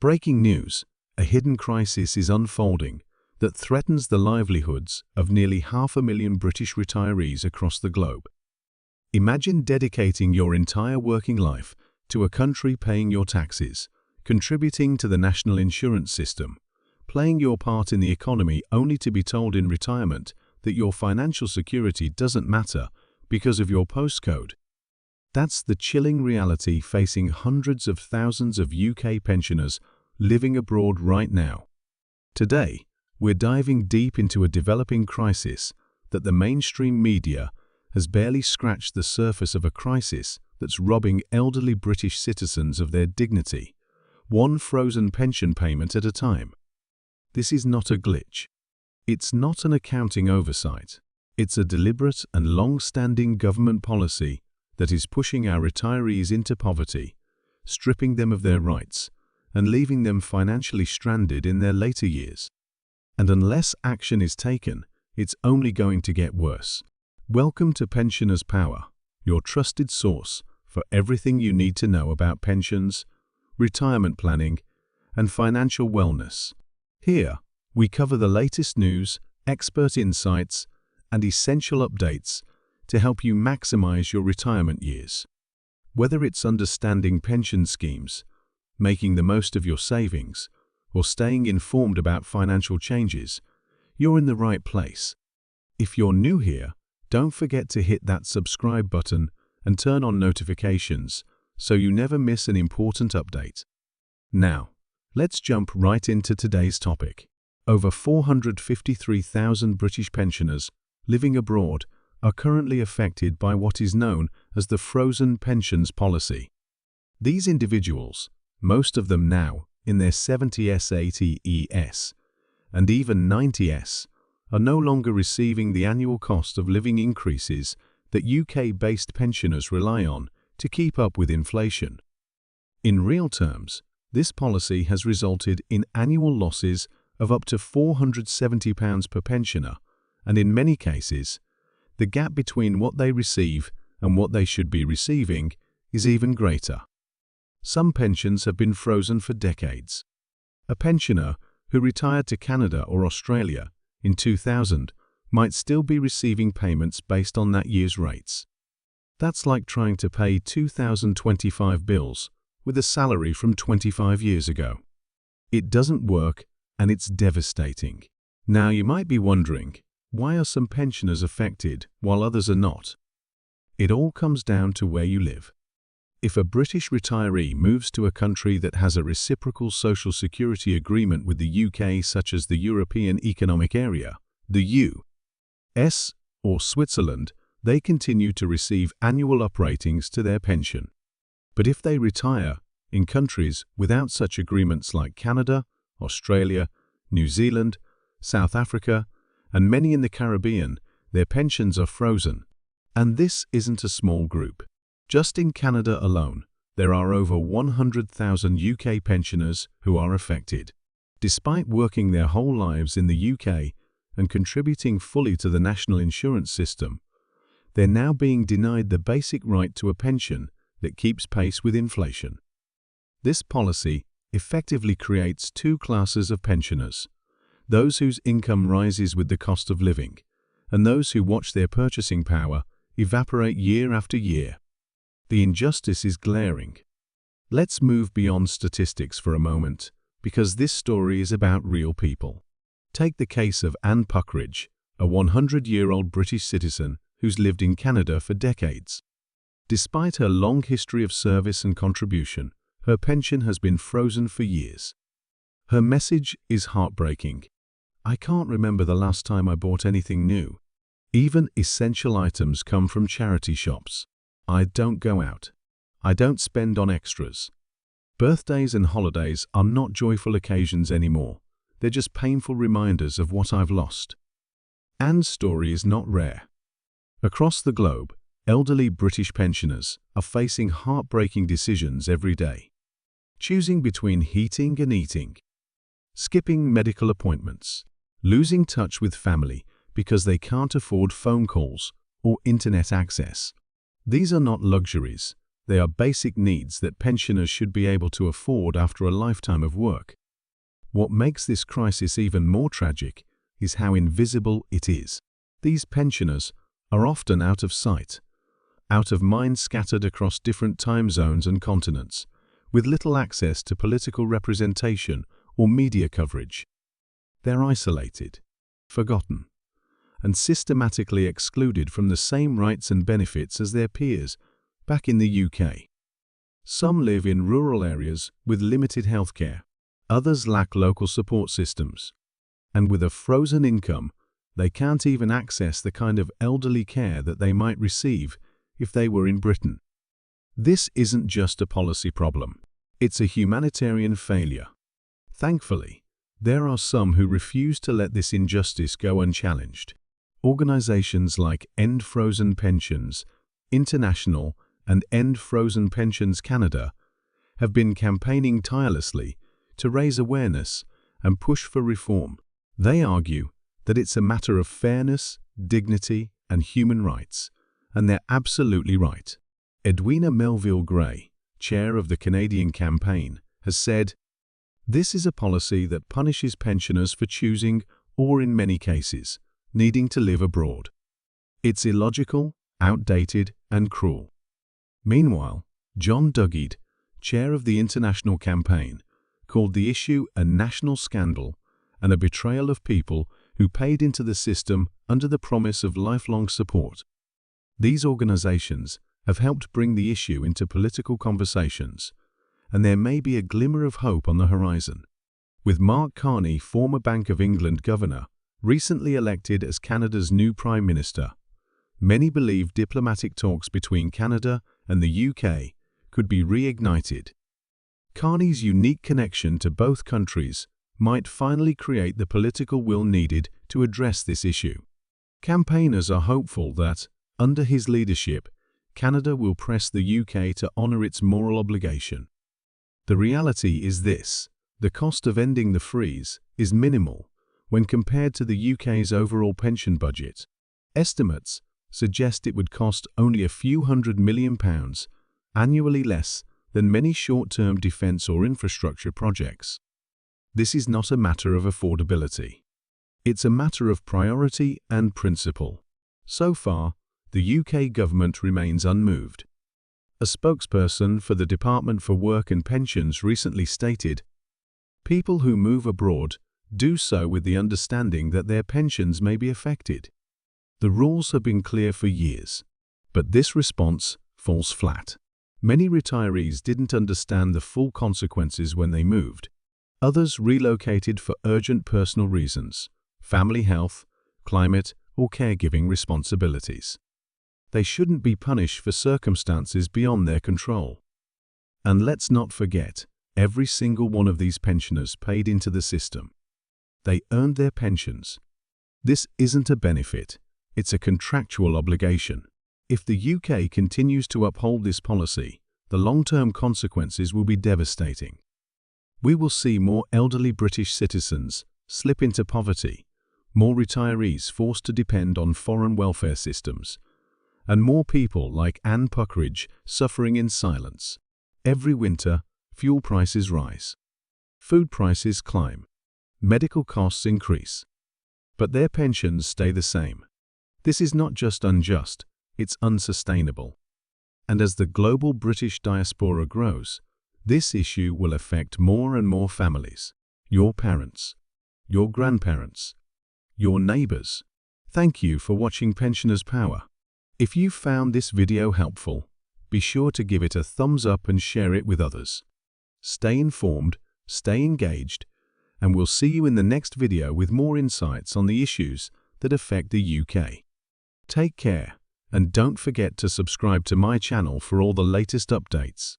Breaking news: a hidden crisis is unfolding that threatens the livelihoods of nearly 500,000 British retirees across the globe. Imagine dedicating your entire working life to a country, paying your taxes, contributing to the national insurance system, playing your part in the economy, only to be told in retirement that your financial security doesn't matter because of your postcode. That's the chilling reality facing hundreds of thousands of UK pensioners living abroad right now. Today, we're diving deep into a developing crisis that the mainstream media has barely scratched the surface of, a crisis that's robbing elderly British citizens of their dignity, one frozen pension payment at a time. This is not a glitch. It's not an accounting oversight. It's a deliberate and long-standing government policy that is pushing our retirees into poverty, stripping them of their rights, and leaving them financially stranded in their later years. And unless action is taken, it's only going to get worse. Welcome to Pensioners Power, your trusted source for everything you need to know about pensions, retirement planning, and financial wellness. Here, we cover the latest news, expert insights, and essential updates to help you maximize your retirement years. Whether it's understanding pension schemes, making the most of your savings, or staying informed about financial changes, you're in the right place. If you're new here, don't forget to hit that subscribe button and turn on notifications so you never miss an important update. Now, let's jump right into today's topic. Over 453,000 British pensioners living abroad are currently affected by what is known as the frozen pensions policy. These individuals, most of them now in their 70s, 80s, and even 90s, are no longer receiving the annual cost of living increases that UK-based pensioners rely on to keep up with inflation. In real terms, this policy has resulted in annual losses of up to £470 per pensioner, and in many cases, the gap between what they receive and what they should be receiving is even greater. Some pensions have been frozen for decades. A pensioner who retired to Canada or Australia in 2000 might still be receiving payments based on that year's rates. That's like trying to pay 2025 bills with a salary from 25 years ago. It doesn't work, and it's devastating. Now you might be wondering, why are some pensioners affected while others are not? It all comes down to where you live. If a British retiree moves to a country that has a reciprocal social security agreement with the UK, such as the European Economic Area, the US, or Switzerland, they continue to receive annual upratings to their pension. But if they retire in countries without such agreements like Canada, Australia, New Zealand, South Africa, and many in the Caribbean, their pensions are frozen. And this isn't a small group. Just in Canada alone, there are over 100,000 UK pensioners who are affected. Despite working their whole lives in the UK and contributing fully to the national insurance system, they're now being denied the basic right to a pension that keeps pace with inflation. This policy effectively creates two classes of pensioners: those whose income rises with the cost of living, and those who watch their purchasing power evaporate year after year. The injustice is glaring. Let's move beyond statistics for a moment, because this story is about real people. Take the case of Anne Puckridge, a 100-year-old British citizen who's lived in Canada for decades. Despite her long history of service and contribution, her pension has been frozen for years. Her message is heartbreaking. "I can't remember the last time I bought anything new. Even essential items come from charity shops. I don't go out. I don't spend on extras. Birthdays and holidays are not joyful occasions anymore. They're just painful reminders of what I've lost." Anne's story is not rare. Across the globe, elderly British pensioners are facing heartbreaking decisions every day. Choosing between heating and eating, skipping medical appointments, losing touch with family because they can't afford phone calls or internet access. These are not luxuries, They are basic needs that pensioners should be able to afford after a lifetime of work. What makes this crisis even more tragic is how invisible it is. These pensioners are often out of sight, out of mind, scattered across different time zones and continents, with little access to political representation or media coverage. They're isolated, forgotten, and systematically excluded from the same rights and benefits as their peers back in the UK. Some live in rural areas with limited healthcare. Others lack local support systems. And with a frozen income, they can't even access the kind of elderly care that they might receive if they were in Britain. This isn't just a policy problem. It's a humanitarian failure. Thankfully, there are some who refuse to let this injustice go unchallenged. Organizations like End Frozen Pensions International and End Frozen Pensions Canada have been campaigning tirelessly to raise awareness and push for reform. They argue that it's a matter of fairness, dignity, and human rights, and they're absolutely right. Edwina Melville-Gray, chair of the Canadian campaign, has said, "This is a policy that punishes pensioners for choosing, or in many cases, needing to live abroad. It's illogical, outdated, and cruel." Meanwhile, John Duggead, chair of the international campaign, called the issue a national scandal and a betrayal of people who paid into the system under the promise of lifelong support. These organizations have helped bring the issue into political conversations, and there may be a glimmer of hope on the horizon. With Mark Carney, former Bank of England governor, recently elected as Canada's new Prime Minister, many believe diplomatic talks between Canada and the UK could be reignited. Carney's unique connection to both countries might finally create the political will needed to address this issue. Campaigners are hopeful that, under his leadership, Canada will press the UK to honor its moral obligation. The reality is this: the cost of ending the freeze is minimal when compared to the UK's overall pension budget. Estimates suggest it would cost only a few £100 million annually, less than many short-term defence or infrastructure projects. This is not a matter of affordability. It's a matter of priority and principle. So far, the UK government remains unmoved. A spokesperson for the Department for Work and Pensions recently stated, "People who move abroad do so with the understanding that their pensions may be affected. The rules have been clear for years, but this response falls flat. Many retirees didn't understand the full consequences when they moved. Others relocated for urgent personal reasons, family health, climate, or caregiving responsibilities. They shouldn't be punished for circumstances beyond their control. And let's not forget, every single one of these pensioners paid into the system. They earned their pensions. This isn't a benefit, it's a contractual obligation. If the UK continues to uphold this policy, the long-term consequences will be devastating. We will see more elderly British citizens slip into poverty, more retirees forced to depend on foreign welfare systems, and more people like Anne Puckridge suffering in silence. Every winter, fuel prices rise. Food prices climb. Medical costs increase. But their pensions stay the same. This is not just unjust, it's unsustainable. And as the global British diaspora grows, this issue will affect more and more families. Your parents, your grandparents, your neighbors. Thank you for watching Pensioners Power. If you found this video helpful, be sure to give it a thumbs up and share it with others. Stay informed, stay engaged, and we'll see you in the next video with more insights on the issues that affect the UK. Take care, and don't forget to subscribe to my channel for all the latest updates.